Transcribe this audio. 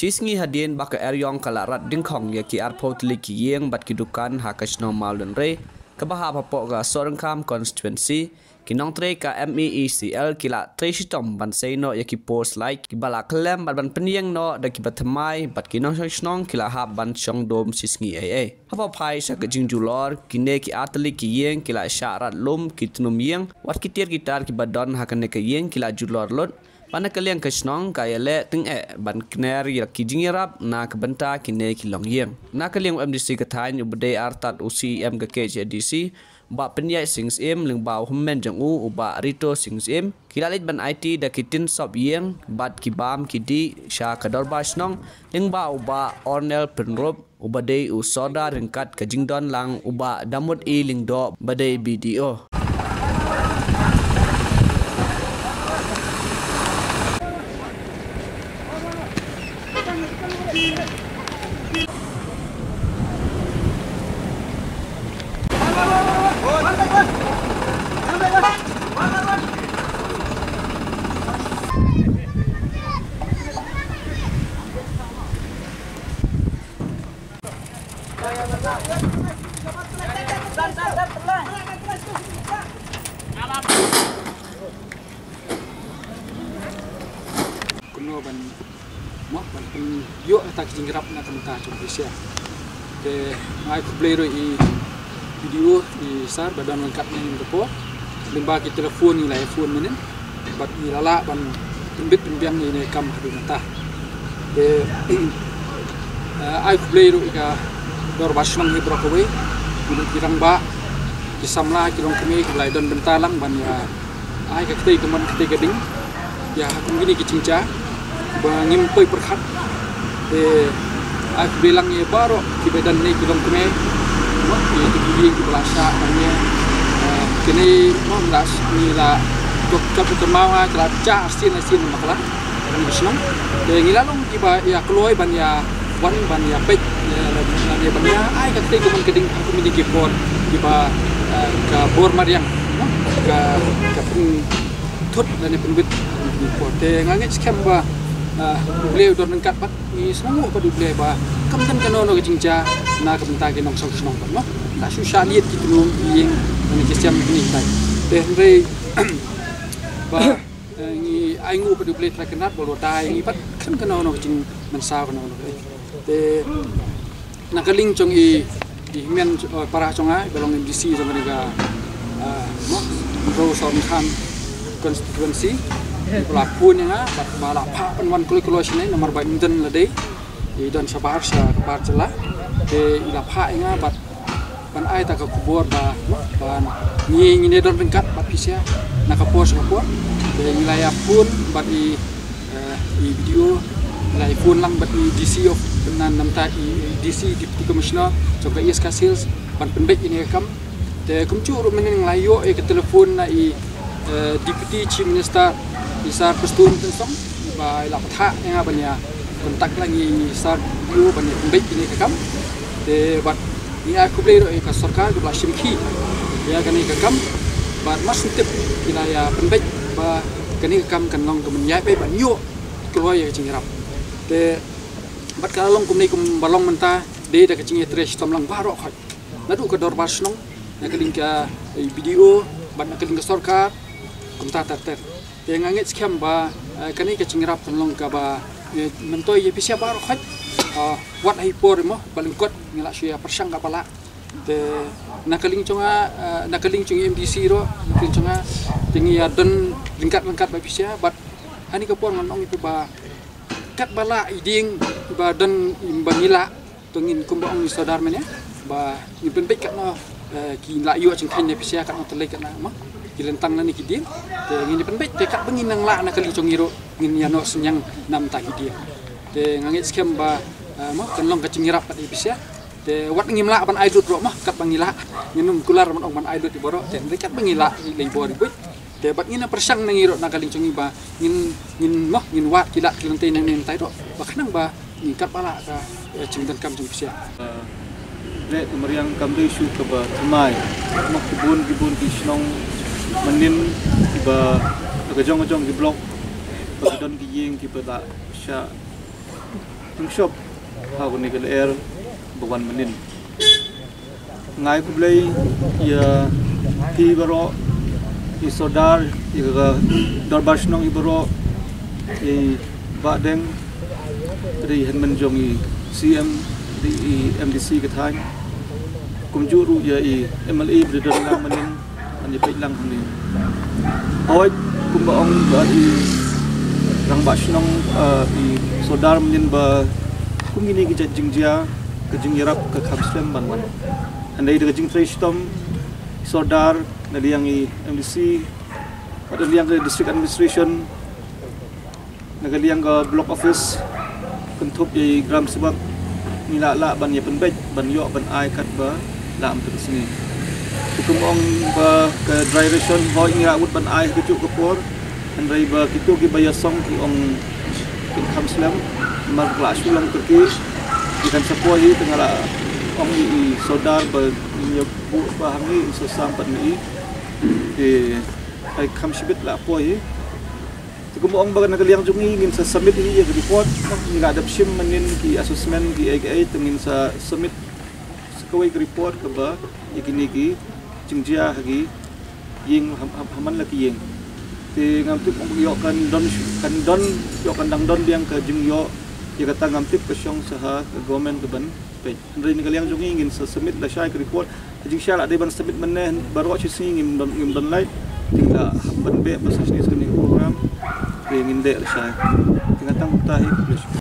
Cisngi hadien baka eryong kalarat dingkong ya ki arpotli ki yeng bat ki dukan hakas normal dan re kebaha papok ga Sorengkam constituency kinong tre ka MEECL kila tre shitom ban seino ya ki post like ki bala klem ban penyeng no da ki batamai bat kinong snong kila hab ban chong dom cisngi AA haba pai sa ka jingjulor kine ki atli ki yeng kila syarat lum ki tunum yeng wat ki tier gitar ki badon hakane ka yeng kila julor lot Pana kalian kesnong kaya le ting ban kner ya kijingirap na kebenta kine kilong yeng. Na kalian MDC ketain ubde artat usi M ke KJDC ba penyai sings im ling bau hummen jang uba rito sings im kilalit ban IT da kitin sop yeng bat kibam kidi sha kador basnong ling bau ba ornel penrop ubade usoda ringkat kejingdon lang uba damut I ling do bade BDO. Kuno ban mo ban yo ta jingrap na kanta Indonesia ke mai ku play I video I sar badan lengkap ni depo limba ki telefon ni la iPhone menen bat ni lala ban timbit pimbiang ni kam hadu mata ke ai ku play ka dor basnang ni brokowe kudu kirang ba kisamla kirong kemi kulai don bentalang ban ya ai ka kete keman kete gading ya aku gini kicingca bangimpai perkat aku bilang ya baru kibedan ni kilong keme itu gigi kibelasa hanya kini mau nggak nila dok caput kemawa celaca asin makalah dan bisnong dan ngilalong iba ya keluar ban ya wan ban ya pek ya ban ya ai kate kuman keding aku miliki pon iba ke bor mariang ke pun tut dan penbit pon te ngangit scam ba beliau dor nengkat pak ni senang apa beliau ba kam kan kanono kecingca na kebenta ke nong song senong no na susah lihat gitu lu yang ni kesiam ni tai deh re ba ni aingu pada beliau terkenat bolo tai ni pak kan kanono kecing mensaw kanono te na kaling chong I men para chonga belong MDC chong ni ga no bro Sorengkam constituency pelapun yang bat balap penwan kulo sini nomor badminton ladai dan sabar kabar celah de ilapha yang bat ban ai tak kubur ban ni don ringkat bat pisya nak pos de wilayah pun bat I video wilayah pun lang bat I DC of penan namta DC Deputy Commissioner coba ISK Sales ban penbek ini kam de kumcur meneng layo ke telefon na Deputy Chief Minister Isar pestun tensong ba ila patha yang abanya kontak lagi Isar yu banya baik ini ke kam de bat ni aku beli ke sarkar ke simki ya kani ke kam bat mas tip wilayah penbaik ba kani ke kam kan long ke menyai pe ban yo keluar ya cingrap de bat kalong kum ni kum balong menta de da ke cingye tres tomlang barok hat nadu ke dor basnong na keling ke video bat na keling ke sarkar kum ta ter yang ngangit scam ba kani ke cingrap tolong ka ba mentoi ye pisia baru khat wat ai por mo balingkot ngila suya persang ka pala te nakaling chonga MDC ro nakaling chonga tingi ya don lingkat ba pisia bat ani ka por ngonong itu ba kat bala iding ba don imbangila tongin kumbang saudar menya ba iben pek kat no ki la yu ching khin pisia kat no telai kat na mo kilentang na ni kidim te ngini penbet te kat bengin nang la na kali chongiro ngin yano senyang nam ta kidim te ngangit scam ba mo kanlong kacingirap pat ibis ya te wat ngimla ban aidut ro mah kat bangila nginum kular man ban aidut iboro te kat bangila le bor ibut te bat ngina persang nangiro na kali chongi ba ngin wat kila kilente nang nen tai ro ba kanang ba ngkat pala ka cingdan kam chung sia le meriang kam de su ka ba tmai mak kibun kisnong menin ba kejong di blok don giyeng ki pada sya shop ha ni kel air bawan menin ngai ku blai ya ki baro i sodar i ga dorbash nong i baro i badeng ri hen men jong i CM di MDC ke thang kum juru ya i MLE berdor lang menin an pe lang ni oi kum ba ong ba i rang bash nong i sodar menin ba kum ini ki jingjia ke jingyarap ke khamslem ban ban andai de jing fresh tom sodar naliang i MDC ada liang ke district administration nagaliang ke block office kentup di gram sebab nila la ban ye penbej ban yo ban ai kat ba lam tu sini tukum ong ba ke dry ration ho ngira ut ban ai ke cuk kepor andai ba kitu ki baya song ki ong kin khamslam mar kelas ulang kerki ikan sepoi tengah ong i sodar ba nyo bu ba hangi so sampat ni ai khamsibit la poi tukum ong ba nagaliang jungi ngin sa submit ni ye report ni ga adaption manin ki assessment ki ai tengin sa submit sekawai report ke ba ikini ki jingjia hagi ying haman laki ying ti ngam tip ong yo kan don yo kan dang don biang ke jing yo ye kata ngam tip ke syong saha ke government ke ban pe ndri ni kaliang jungi ngin sa submit la syai ke report jing syala de ban submit menen baru chi sing ngim don lai tinggal ban be pasal ni program ingin dek syai tinggal tang tahi